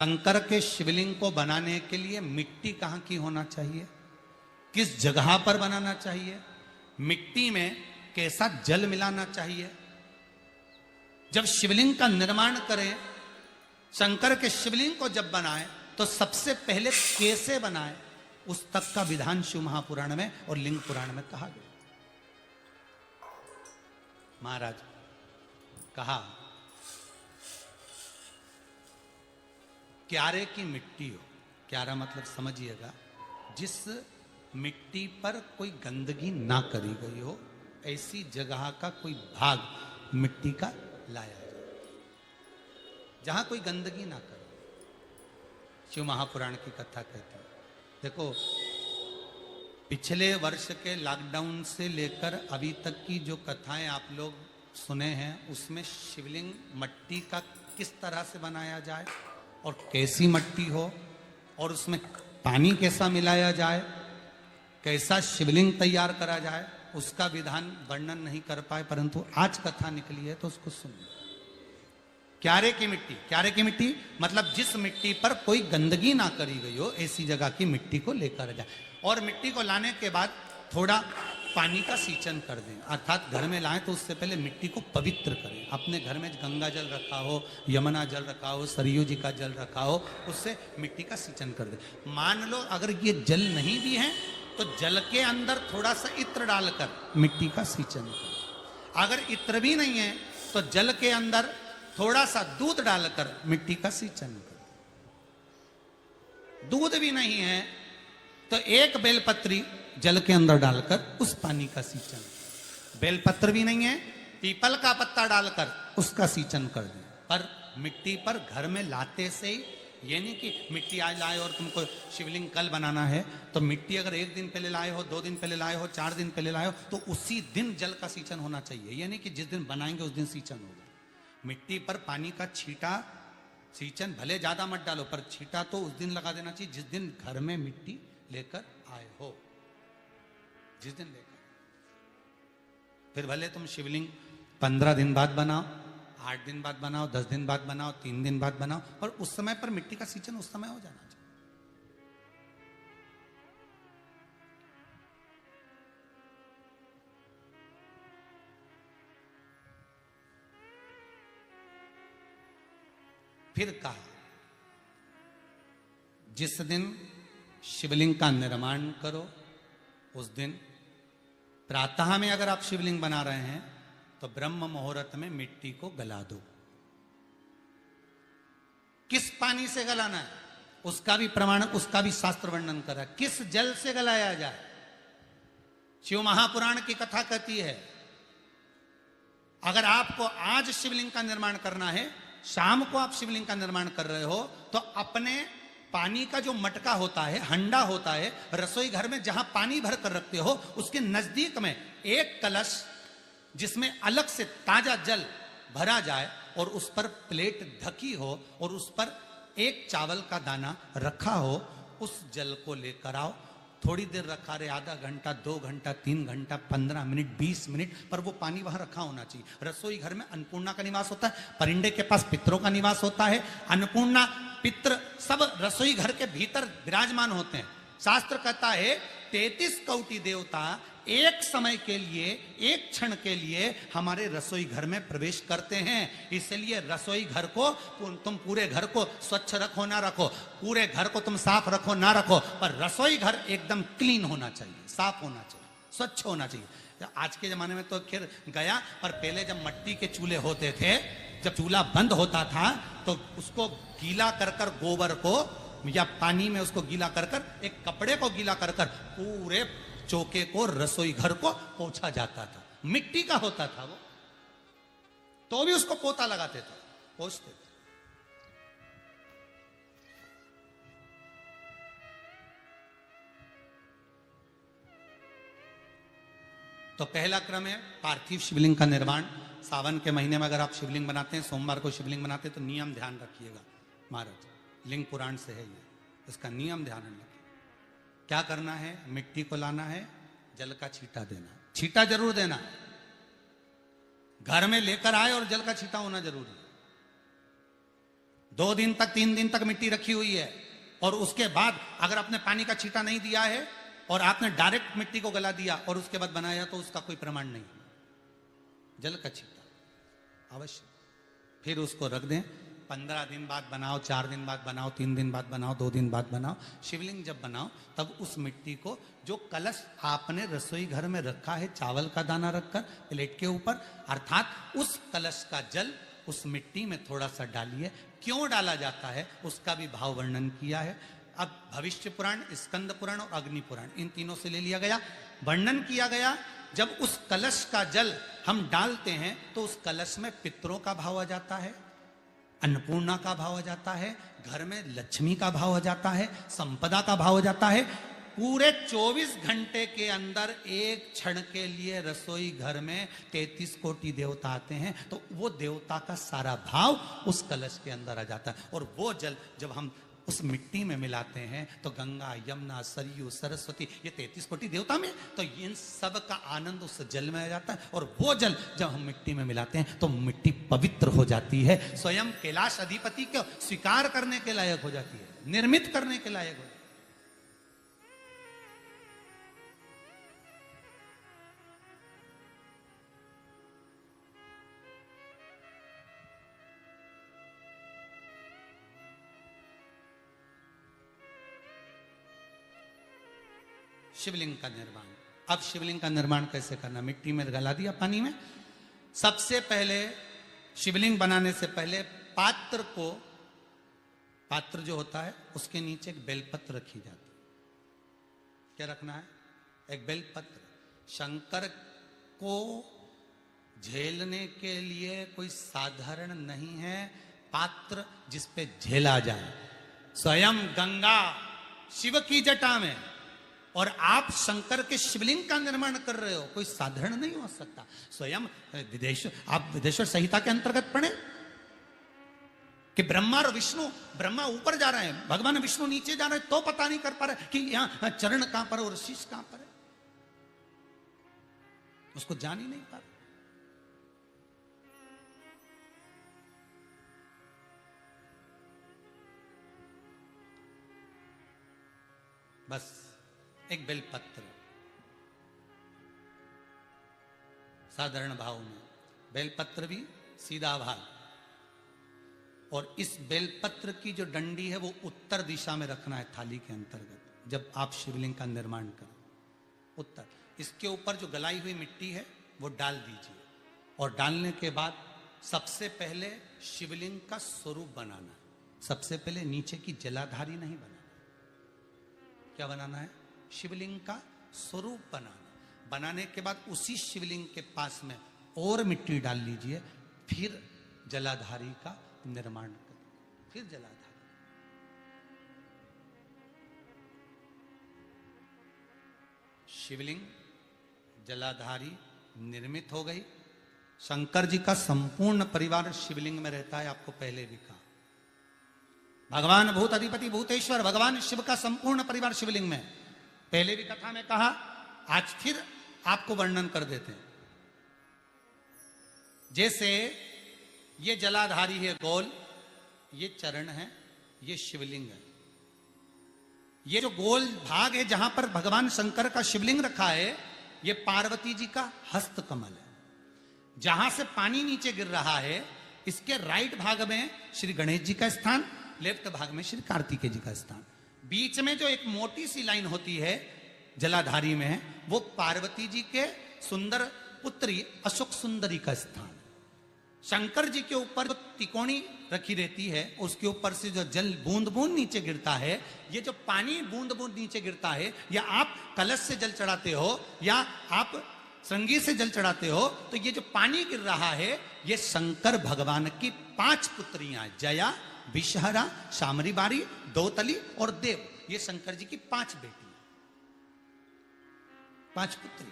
शंकर के शिवलिंग को बनाने के लिए मिट्टी कहाँ की होना चाहिए, किस जगह पर बनाना चाहिए, मिट्टी में कैसा जल मिलाना चाहिए। जब शिवलिंग का निर्माण करें, शंकर के शिवलिंग को जब बनाए तो सबसे पहले कैसे बनाए उस तक का विधान शिव महापुराण में और लिंग पुराण में कहा गया। महाराज कहा क्यारे की मिट्टी हो, क्यारा मतलब समझिएगा जिस मिट्टी पर कोई गंदगी ना करी गई हो, ऐसी जगह का कोई भाग मिट्टी का लाया जाए जहां कोई गंदगी ना करे। शिव महापुराण की कथा कहती है। देखो, पिछले वर्ष के लॉकडाउन से लेकर अभी तक की जो कथाएं आप लोग सुने हैं, उसमें शिवलिंग मट्टी का किस तरह से बनाया जाए और कैसी मट्टी हो और उसमें पानी कैसा मिलाया जाए, कैसा शिवलिंग तैयार करा जाए, उसका विधान वर्णन नहीं कर पाए, परंतु आज कथा निकली है तो उसको सुनिए। क्यारे की मिट्टी, क्यारे की मिट्टी मतलब जिस मिट्टी पर कोई गंदगी ना करी गई हो, ऐसी जगह की मिट्टी को लेकर जाए और मिट्टी को लाने के बाद थोड़ा पानी का सींचन कर दें, अर्थात घर में लाएं तो उससे पहले मिट्टी को पवित्र करें। अपने घर में गंगा जल रखा हो, यमुना जल रखा हो, सरयू जी का जल रखा हो, उससे मिट्टी का सींचन कर दें। मान लो अगर ये जल नहीं भी है तो जल के अंदर थोड़ा सा इत्र डालकर मिट्टी का सींचन करें। अगर इत्र भी नहीं है तो जल के अंदर थोड़ा सा दूध डालकर मिट्टी का सींचन करें। दूध भी नहीं है तो एक बेलपत्री जल के अंदर डालकर उस पानी का सींचन। बेलपत्र भी नहीं है, पीपल का पत्ता डालकर उसका सींचन कर दें। पर मिट्टी पर घर में लाते से ही, ये नहीं कि मिट्टी आज लाए और तुमको शिवलिंग कल बनाना है, तो मिट्टी अगर एक दिन पहले लाए हो, 2 दिन पहले लाए हो, 4 दिन पहले लाए हो, तो उसी दिन जल का सींचन होना चाहिए। ये नहीं कि जिस दिन बनाएंगे उस दिन सींचन होगा। मिट्टी पर पानी का छींटा, सींचन भले ज्यादा मत डालो, पर छींटा तो उस दिन लगा देना चाहिए जिस दिन घर में मिट्टी लेकर आए हो, जिस दिन लेकर। फिर भले तुम शिवलिंग 15 दिन बाद बनाओ, 8 दिन बाद बनाओ, 10 दिन बाद बनाओ, 3 दिन बाद बनाओ, पर उस समय पर मिट्टी का सींचन उस समय हो जाना चाहिए। फिर कहा जिस दिन शिवलिंग का निर्माण करो उस दिन प्रातः में अगर आप शिवलिंग बना रहे हैं तो ब्रह्म मुहूर्त में मिट्टी को गला दो। किस पानी से गलाना है उसका भी प्रमाण, उसका भी शास्त्र वर्णन करा। किस जल से गलाया जाए, शिव महापुराण की कथा कहती है अगर आपको आज शिवलिंग का निर्माण करना है, शाम को आप शिवलिंग का निर्माण कर रहे हो, तो अपने पानी का जो मटका होता है, हंडा होता है, रसोई घर में जहां पानी भर कर रखते हो, उसके नजदीक में एक कलश जिसमें अलग से ताजा जल भरा जाए और उस पर प्लेट ढकी हो और उस पर एक चावल का दाना रखा हो, उस जल को लेकर आओ। थोड़ी देर रखा रहे, आधा घंटा, 2 घंटा, 3 घंटा, 15 मिनट, 20 मिनट, पर वो पानी वहां रखा होना चाहिए। रसोई घर में अन्नपूर्णा का निवास होता है, परिंदे के पास पितरों का निवास होता है। अन्नपूर्णा, पित्र सब रसोई घर के भीतर विराजमान होते हैं। शास्त्र कहता है 33 कोटि देवता एक समय के लिए, एक क्षण के लिए हमारे रसोई घर में प्रवेश करते हैं। इसलिए रसोई घर को तुम पूरे घर को स्वच्छ रखो ना रखो, पूरे घर को तुम साफ रखो ना रखो, पर रसोई घर एकदम क्लीन होना चाहिए, साफ होना चाहिए, स्वच्छ होना चाहिए। आज के जमाने में तो खैर गया, पर पहले जब मट्टी के चूल्हे होते थे, जब चूल्हा बंद होता था तो उसको गीला कर कर, गोबर को या पानी में उसको गीला कर कर, एक कपड़े को गीला कर कर पूरे चौके को, रसोई घर को पोंछा जाता था। मिट्टी का होता था वो, तो भी उसको पोता लगाते थे, पोंछते थे। तो पहला क्रम है पार्थिव शिवलिंग का निर्माण। सावन के महीने में अगर आप शिवलिंग बनाते हैं, सोमवार को शिवलिंग बनाते हैं, तो नियम ध्यान रखिएगा महाराज, लिंग पुराण से है ये, इसका नियम ध्यान रखिए। क्या करना है, मिट्टी को लाना है, जल का छींटा देना, छींटा जरूर देना, घर में लेकर आए और जल का छींटा होना जरूरी है। 2 दिन तक 3 दिन तक मिट्टी रखी हुई है, और उसके बाद अगर आपने पानी का छींटा नहीं दिया है और आपने डायरेक्ट मिट्टी को गला दिया और उसके बाद बनाया, तो उसका कोई प्रमाण नहीं। जल का छींटा अवश्य। फिर उसको रख दें, 15 दिन बाद बनाओ, 4 दिन बाद बनाओ, 3 दिन बाद बनाओ, 2 दिन बाद बनाओ। शिवलिंग जब बनाओ तब उस मिट्टी को, जो कलश आपने रसोई घर में रखा है चावल का दाना रखकर प्लेट के ऊपर, अर्थात उस कलश का जल उस मिट्टी में थोड़ा सा डालिए। क्यों डाला जाता है उसका भी भाव वर्णन किया है। अब भविष्य पुराण, स्कंद पुराण और अग्नि पुराण, इन तीनों से ले लिया गया। वर्णन किया गया, जब उस कलश का जल हम डालते हैं तो उस कलश में पितरों का भाव आ जाता है, अन्नपूर्णा का भाव आ जाता है, घर में लक्ष्मी का भाव आ जाता है, संपदा का भाव आ जाता है। पूरे 24 घंटे के अंदर एक क्षण के लिए रसोई घर में 33 कोटि देवता आते हैं, तो वो देवता का सारा भाव उस कलश के अंदर आ जाता है। और वो जल जब हम उस मिट्टी में मिलाते हैं तो गंगा, यमुना, सरयू, सरस्वती, ये 33 कोटि देवता में, तो इन सब का आनंद उस जल में आ जाता है। और वो जल जब हम मिट्टी में मिलाते हैं तो मिट्टी पवित्र हो जाती है, स्वयं कैलाश अधिपति को स्वीकार करने के लायक हो जाती है, निर्मित करने के लायक हो जाती है। शिवलिंग का निर्माण। अब शिवलिंग का निर्माण कैसे करना? मिट्टी में गला दिया पानी में। सबसे पहले शिवलिंग बनाने से पहले पात्र जो होता है उसके नीचे एक बेलपत्र रखी जाती है। क्या रखना है? एक बेलपत्र। शंकर को झेलने के लिए कोई साधारण नहीं है पात्र जिसपे झेला जाए। स्वयं गंगा शिव की जटा में, और आप शंकर के शिवलिंग का निर्माण कर रहे हो, कोई साधारण नहीं हो सकता। स्वयं आप विदेश्वर संहिता के अंतर्गत पढ़े कि ब्रह्मा और विष्णु, ब्रह्मा ऊपर जा रहे हैं, भगवान विष्णु नीचे जा रहे हैं, तो पता नहीं कर पा रहे कि यहां चरण कहां पर और शीश कहां पर है, उसको जान ही नहीं पा रहे। बस एक बेलपत्र, साधारण भाव में बेलपत्र भी सीधा भाग, और इस बेलपत्र की जो डंडी है वो उत्तर दिशा में रखना है थाली के अंतर्गत। जब आप शिवलिंग का निर्माण करें उत्तर, इसके ऊपर जो गलाई हुई मिट्टी है वो डाल दीजिए, और डालने के बाद सबसे पहले शिवलिंग का स्वरूप बनाना है। सबसे पहले नीचे की जलाधारी नहीं बनाना, क्या बनाना है? शिवलिंग का स्वरूप बनाना। बनाने के बाद उसी शिवलिंग के पास में और मिट्टी डाल लीजिए, फिर जलाधारी का निर्माण करें। फिर जलाधारी, शिवलिंग जलाधारी निर्मित हो गई। शंकर जी का संपूर्ण परिवार शिवलिंग में रहता है, आपको पहले भी कहा। भगवान भूत अधिपति भूतेश्वर, भगवान शिव का संपूर्ण परिवार शिवलिंग में, पहले भी कथा में कहा, आज फिर आपको वर्णन कर देते हैं। जैसे ये जलाधारी है गोल, ये चरण है, ये शिवलिंग है। ये जो गोल भाग है जहां पर भगवान शंकर का शिवलिंग रखा है, ये पार्वती जी का हस्त कमल है। जहां से पानी नीचे गिर रहा है, इसके राइट भाग में श्री गणेश जी का स्थान, लेफ्ट भाग में श्री कार्तिकेय जी का स्थान। बीच में जो एक मोटी सी लाइन होती है जलाधारी में, वो पार्वती जी के सुंदर पुत्री अशोक सुंदरी का स्थान। शंकर जी के ऊपर जो तिकोनी रखी रहती है, उसके ऊपर से जो जल बूंद बूंद नीचे गिरता है, ये जो पानी बूंद बूंद नीचे गिरता है, या आप कलश से जल चढ़ाते हो या आप श्रृंगी से जल चढ़ाते हो, तो ये जो पानी गिर रहा है, ये शंकर भगवान की 5 पुत्रियां, जया, विषहरा, शामरी बारी, दौतली और देव, ये शंकर जी की 5 बेटी, 5 पुत्री।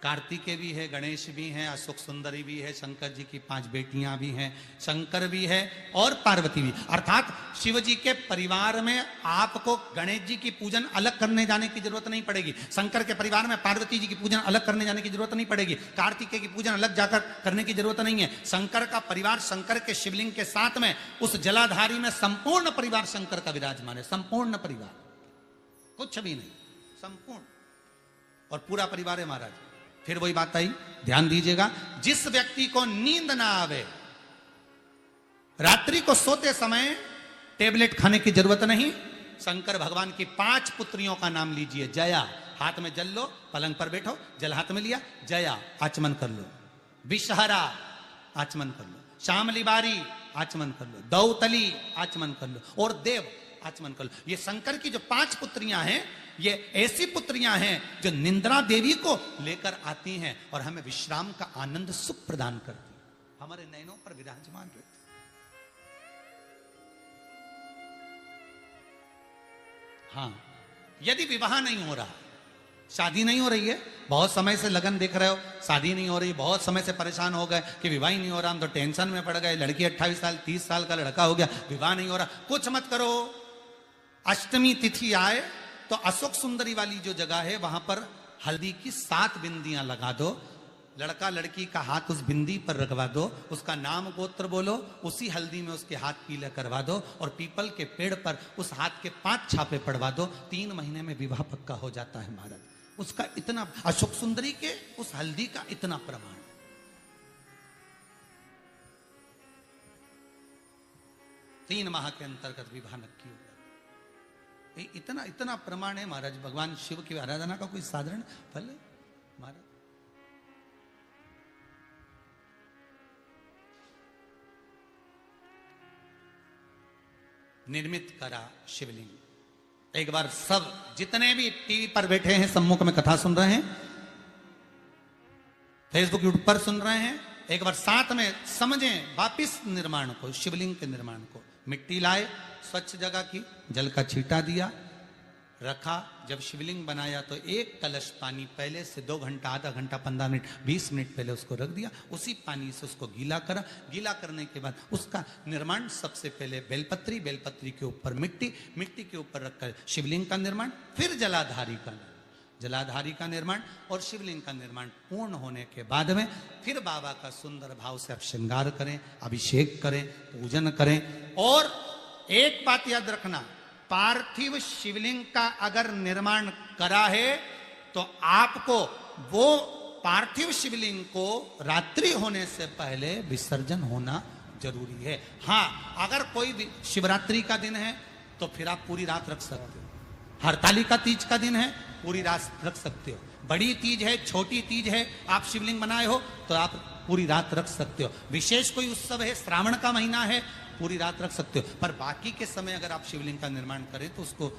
कार्तिकेय भी है, गणेश भी हैं, अशोक सुंदरी भी है, शंकर जी की 5 बेटियां भी हैं, शंकर भी है और पार्वती भी। अर्थात शिव जी के परिवार में आपको गणेश जी की पूजन अलग करने जाने की जरूरत नहीं पड़ेगी, शंकर के परिवार में पार्वती जी की पूजन अलग करने जाने की जरूरत नहीं पड़ेगी, कार्तिकेय की पूजन अलग जाकर करने की जरूरत नहीं है। शंकर का परिवार शंकर के शिवलिंग के साथ में उस जलाधारी में संपूर्ण परिवार शंकर का विराजमान है, संपूर्ण परिवार, कुछ भी नहीं, संपूर्ण और पूरा परिवार है महाराज। फिर वही बात आई, ध्यान दीजिएगा, जिस व्यक्ति को नींद ना आवे, रात्रि को सोते समय टेबलेट खाने की जरूरत नहीं, शंकर भगवान की 5 पुत्रियों का नाम लीजिए। जया, हाथ में जल लो, पलंग पर बैठो, जल हाथ में लिया, जया आचमन कर लो, विषहरा आचमन कर लो, शामली बारी आचमन कर लो, दौतली आचमन कर लो और देव आचमन कर लो। ये शंकर की जो 5 पुत्रियां हैं, ये ऐसी पुत्रियां हैं जो निंद्रा देवी को लेकर आती हैं और हमें विश्राम का आनंद सुख प्रदान करती हैं, हमारे नयनों पर विराजमान रहती। हाँ, यदि विवाह नहीं हो रहा, शादी नहीं हो रही है, बहुत समय से लगन देख रहे हो, शादी नहीं हो रही, बहुत समय से परेशान हो गए कि विवाह ही नहीं हो रहा, हम तो टेंशन में पड़ गए, लड़की 28 साल 30 साल का लड़का हो गया, विवाह नहीं हो रहा, कुछ मत करो। अष्टमी तिथि आए तो अशोक सुंदरी वाली जो जगह है वहां पर हल्दी की 7 बिंदियां लगा दो, लड़का लड़की का हाथ उस बिंदी पर रखवा दो, उसका नाम गोत्र बोलो, उसी हल्दी में उसके हाथ पीले करवा दो और पीपल के पेड़ पर उस हाथ के 5 छापे पड़वा दो, 3 महीने में विवाह पक्का हो जाता है महाराज। उसका इतना, अशोक सुंदरी के उस हल्दी का इतना प्रमाण, 3 माह के अंतर्गत विवाह नक्की हो, इतना इतना प्रमाण है महाराज। भगवान शिव की आराधना का कोई साधारण फल है महाराज। निर्मित करा शिवलिंग। एक बार सब जितने भी टीवी पर बैठे हैं, सम्मुख में कथा सुन रहे हैं, फेसबुक यूट्यूब पर सुन रहे हैं, एक बार साथ में समझें वापिस निर्माण को, शिवलिंग के निर्माण को। मिट्टी लाए, स्वच्छ जगह की, जल का छींटा दिया, रखा। जब शिवलिंग बनाया तो 1 कलश पानी पहले से 2 घंटा, आधा घंटा, 15 मिनट, 20 मिनट पहले उसको रख दिया, उसी पानी से उसको गीला करा। गीला करने के बाद उसका निर्माण सबसे पहले बेलपत्री, बेलपत्री के ऊपर मिट्टी, मिट्टी के ऊपर रखकर शिवलिंग का निर्माण, फिर जलाधारी का, जलाधारी का निर्माण और शिवलिंग का निर्माण पूर्ण होने के बाद में फिर बाबा का सुंदर भाव से आप श्रृंगार करें, अभिषेक करें, पूजन करें। और एक बात याद रखना, पार्थिव शिवलिंग का अगर निर्माण करा है तो आपको वो पार्थिव शिवलिंग को रात्रि होने से पहले विसर्जन होना जरूरी है। हाँ, अगर कोई भी शिवरात्रि का दिन है तो फिर आप पूरी रात रख सकते हो, हरतालिका तीज का दिन है पूरी रात रख सकते हो, बड़ी तीज है, छोटी तीज है, आप शिवलिंग बनाए हो तो आप पूरी रात रख सकते हो, विशेष कोई उत्सव है, श्रावण का महीना है, पूरी रात रख सकते हो। पर बाकी के समय अगर आप शिवलिंग का निर्माण करें तो उसको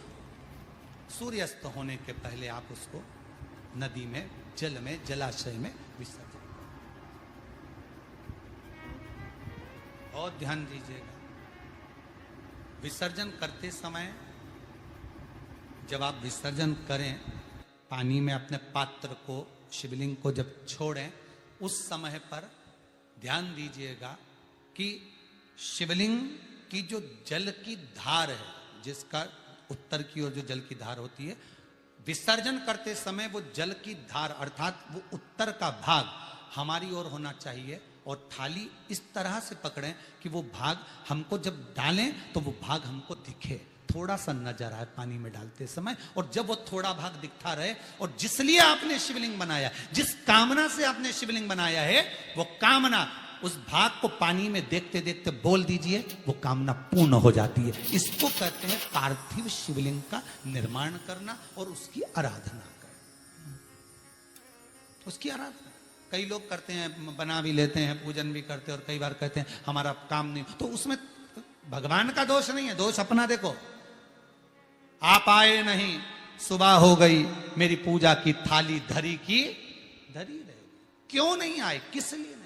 सूर्यास्त होने के पहले आप उसको नदी में, जल में, जलाशय में विसर्जन। और ध्यान दीजिएगा, विसर्जन करते समय जब आप विसर्जन करें, पानी में अपने पात्र को, शिवलिंग को जब छोड़ें, उस समय पर ध्यान दीजिएगा कि शिवलिंग की जो जल की धार है, जिसका उत्तर की ओर जो जल की धार होती है, विसर्जन करते समय वो जल की धार अर्थात वो उत्तर का भाग हमारी ओर होना चाहिए और थाली इस तरह से पकड़ें कि वो भाग हमको जब डालें तो वो भाग हमको दिखे, थोड़ा सा नजर आए पानी में डालते समय। और जब वो थोड़ा भाग दिखता रहे, और जिसलिए आपने शिवलिंग बनाया, जिस कामना से आपने शिवलिंग बनाया है, वो कामना उस भाग को पानी में देखते देखते बोल दीजिए, वो कामना पूर्ण हो जाती है। इसको कहते हैं पार्थिव शिवलिंग का निर्माण करना और उसकी आराधना करना, उसकी आराधना। कई लोग करते हैं, बना भी लेते हैं, पूजन भी करते हैं, और कई बार कहते हैं हमारा काम नहीं, तो उसमें भगवान का दोष नहीं है, दोष अपना देखो। आप आए नहीं, सुबह हो गई, मेरी पूजा की थाली धरी की धरी रहे, क्यों नहीं आए, किस लिए